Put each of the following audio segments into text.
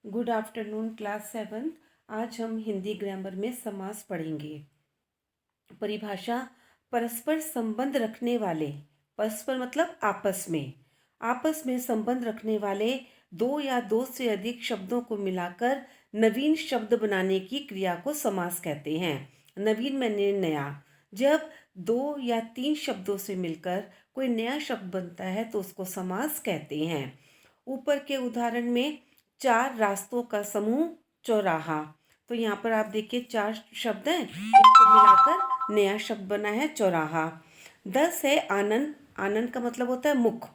Good afternoon class 7। आज हम Hindi grammar में समास पढ़ेंगे। परिभाषा: परस्पर संबंध रखने वाले। परस्पर मतलब आपस में संबंध रखने वाले दो या दो से अधिक शब्दों को मिलाकर नवीन शब्द बनाने की क्रिया को समास कहते हैं। नवीन माने नया। जब दो या तीन शब्दों से मिलकर कोई नया शब्द बनता है तो उसको समास कहते हैं। ऊपर के उदाहरण में चार रास्तों का समूह चौराहा। तो यहाँ पर आप देखिए चार शब्द हैं, इनको मिलाकर नया शब्द बना है चौराहा। 10 है आनन। आनन का मतलब होता है मुख।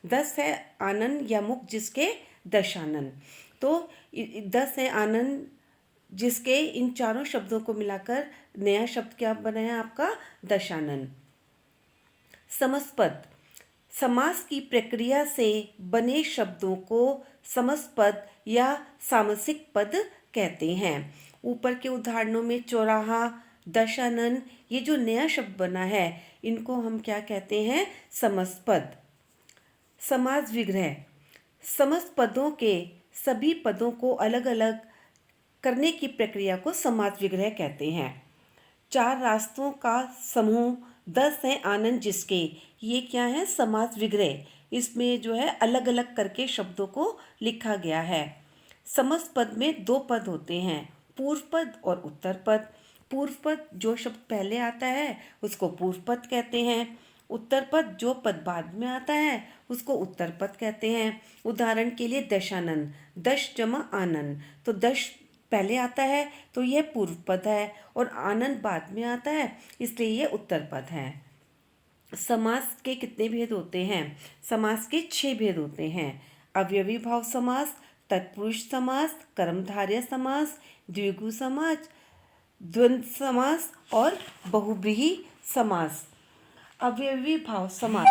10 है आनन या मुख जिसके दशानन। तो 10 है आनन जिसके इन चारों शब्दों को मिलाकर नया शब्द क्या बना है आपका दशानन। समस्पद: समास की प्रक्रिया से बने शब्दों को समस्पद या सामसिक पद कहते हैं। ऊपर के उदाहरणों में चौराहा, दशानन, ये जो नया शब्द बना है इनको हम क्या कहते हैं? समस्पद। समास विग्रह: समस्त पदों के सभी पदों को अलग अलग करने की प्रक्रिया को समास विग्रह कहते हैं। चार रास्तों का समूह, 10 है आनंद जिसके, ये क्या है? समास विग्रह। इसमें जो है अलग अलग करके शब्दों को लिखा गया है। समस्त पद में दो पद होते हैं, पूर्व पद और उत्तर पद। पूर्व पद जो शब्द पहले आता है उसको पूर्व पद कहते हैं। उत्तर पद जो पद बाद में आता है उसको उत्तर पद कहते हैं। उदाहरण के लिए दशानन, दश जमा आनंद, तो दश पहले आता है तो यह पूर्व पद है और आनंद बाद में आता है इसलिए यह उत्तर पद है। समास के कितने भेद होते हैं? समास के 6 भेद होते हैं। अवयवी भाव समास, तत्पुरुष समास, कर्मधारय समास, द्विगु समास, द्वंद्व समास और बहुव्रीहि समास। अवयवी भाव समास: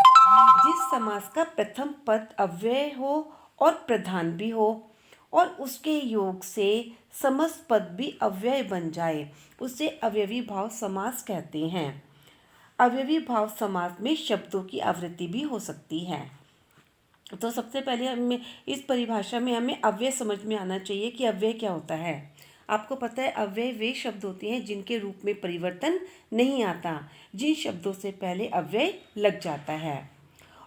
जिस समास का प्रथम पद अव्यय हो और प्रधान भी हो और उसके योग से समस्त पद भी अव्यय बन जाए उसे अवयवी भाव समास कहते हैं। अवयवी भाव समास में शब्दों की आवृत्ति भी हो सकती है। तो सबसे पहले हमें इस परिभाषा में हमें अव्यय समझ में आना चाहिए कि अव्यय क्या होता है। आपको पता है अव्यय वे शब्द होते हैं जिनके रूप में परिवर्तन नहीं आता, जिन शब्दों से पहले अव्यय लग जाता है।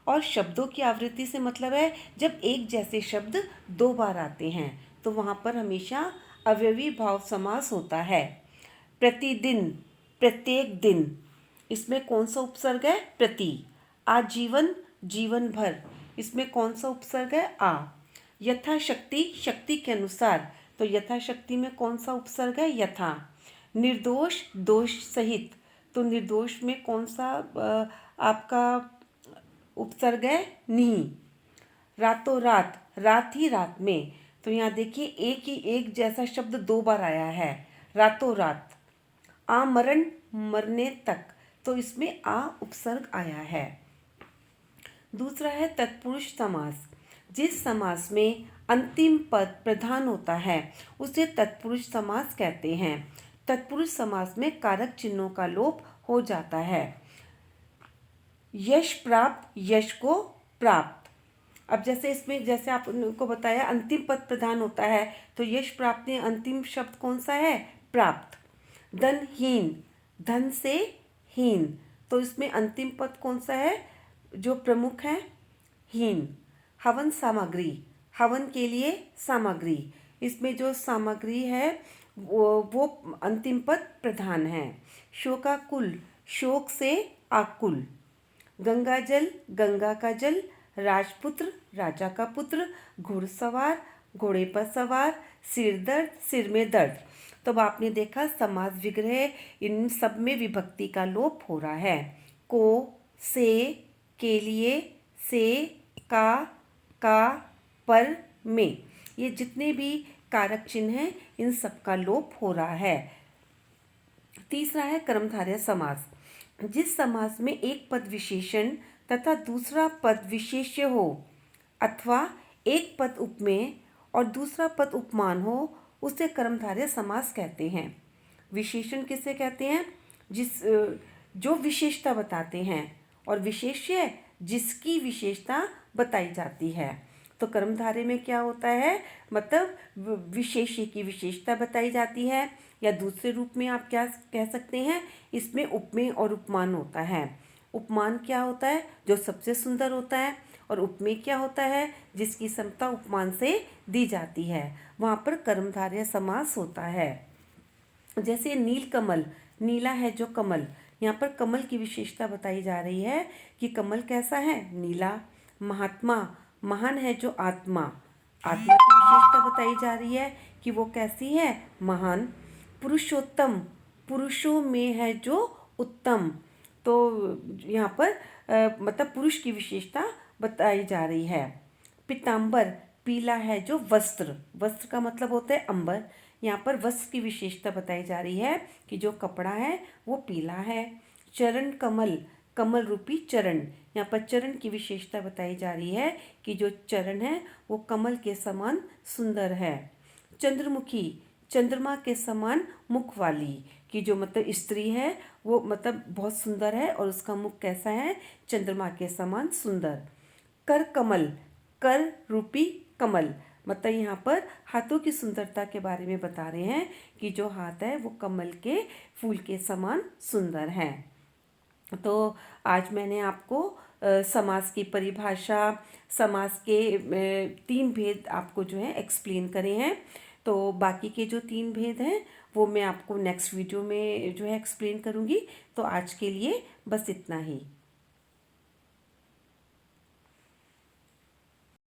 और शब्दों की आवृत्ति से मतलब है जब एक जैसे शब्द दो बार आते हैं तो वहाँ पर हमेशा अवयवी भाव समास होता है। प्रतिदिन, प्रत्येक दिन, इसमें कौन सा उपसर्ग है? प्रति। आजीवन, जीवन भर, इसमें कौन सा उपसर्ग है? आ। यथाशक्ति, शक्ति के अनुसार, तो यथाशक्ति में कौन सा उपसर्ग है? यथा। निर्दोष, दोष सहित, तो निर्दोष में कौन सा आपका उपसर्ग है? नहीं। रातों रात, रात ही रात में, तो यहाँ देखिए एक ही एक जैसा शब्द दो बार आया है, रातों रात। आमरण, मरने तक, तो इसमें आ उपसर्ग आया है। दूसरा है तत्पुरुष समास। जिस समास में अंतिम पद प्रधान होता है उसे तत्पुरुष समास कहते हैं। तत्पुरुष समास में कारक चिन्हों का लोप हो जाता है। यश प्राप्त, यश को प्राप्त। अब जैसे इसमें जैसे आपको बताया अंतिम पद प्रधान होता है तो यश प्राप्त में अंतिम शब्द कौन सा है? प्राप्त। धनहीन, धन से हीन, तो इसमें अंतिम पद कौन सा है जो प्रमुख है? हीन। हवन सामग्री, हवन के लिए सामग्री, इसमें जो सामग्री है वो अंतिम पद प्रधान है। शोकाकुल, शोक से आकुल। गंगा जल, गंगा का जल। राजपुत्र, राजा का पुत्र। घुड़सवार, घोड़े पर सवार। सिर दर्द, सिर में दर्द। तो अब आपने देखा समास विग्रह, इन सब में विभक्ति का लोप हो रहा है। को, से, के लिए, से, का, पर, में, ये जितने भी कारक चिन्ह हैं इन सब का लोप हो रहा है। तीसरा है कर्मधारय समास। जिस समास में एक पद विशेषण तथा दूसरा पद विशेष्य हो अथवा एक पद उपमेय और दूसरा पद उपमान हो उसे कर्मधारय समास कहते हैं। विशेषण किसे कहते हैं? जो विशेषता बताते हैं, और विशेष्य जिसकी विशेषता बताई जाती है। तो कर्मधारय में क्या होता है, मतलब विशेष्य की विशेषता बताई जाती है, या दूसरे रूप में आप क्या कह सकते हैं, इसमें उपमेय और उपमान होता है। उपमान क्या होता है, जो सबसे सुंदर होता है, और उपमेय क्या होता है, जिसकी समता उपमान से दी जाती है। वहाँ पर कर्मधारय समास होता है। जैसे नीलकमल, नीला है जो कमल, यहाँ पर कमल की विशेषता बताई जा रही है कि कमल कैसा है, नीला। महात्मा, महान है जो आत्मा, आत्मा की विशेषता बताई जा रही है कि वो कैसी है, महान। पुरुषोत्तम, पुरुषों में है जो उत्तम, तो यहाँ पर मतलब पुरुष की विशेषता बताई जा रही है। पीताम्बर, पीला है जो वस्त्र, वस्त्र का मतलब होता है अंबर, यहाँ पर वस्त्र की विशेषता बताई जा रही है कि जो कपड़ा है वो पीला है। चरण कमल, कमल रूपी चरण, यहाँ पर चरण की विशेषता बताई जा रही है कि जो चरण है वो कमल के समान सुंदर है। चंद्रमुखी, चंद्रमा के समान मुख वाली, कि जो मतलब स्त्री है वो मतलब बहुत सुंदर है और उसका मुख कैसा है, चंद्रमा के समान सुंदर। कर कमल, कर रूपी कमल, मतलब यहाँ पर हाथों की सुंदरता के बारे में बता रहे हैं कि जो हाथ है वो कमल के फूल के समान सुंदर है। तो आज मैंने आपको समास की परिभाषा, समास के 3 भेद आपको जो है एक्सप्लेन करे हैं। तो बाकी के जो 3 भेद हैं वो मैं आपको नेक्स्ट वीडियो में जो है एक्सप्लेन करूँगी। तो आज के लिए बस इतना ही।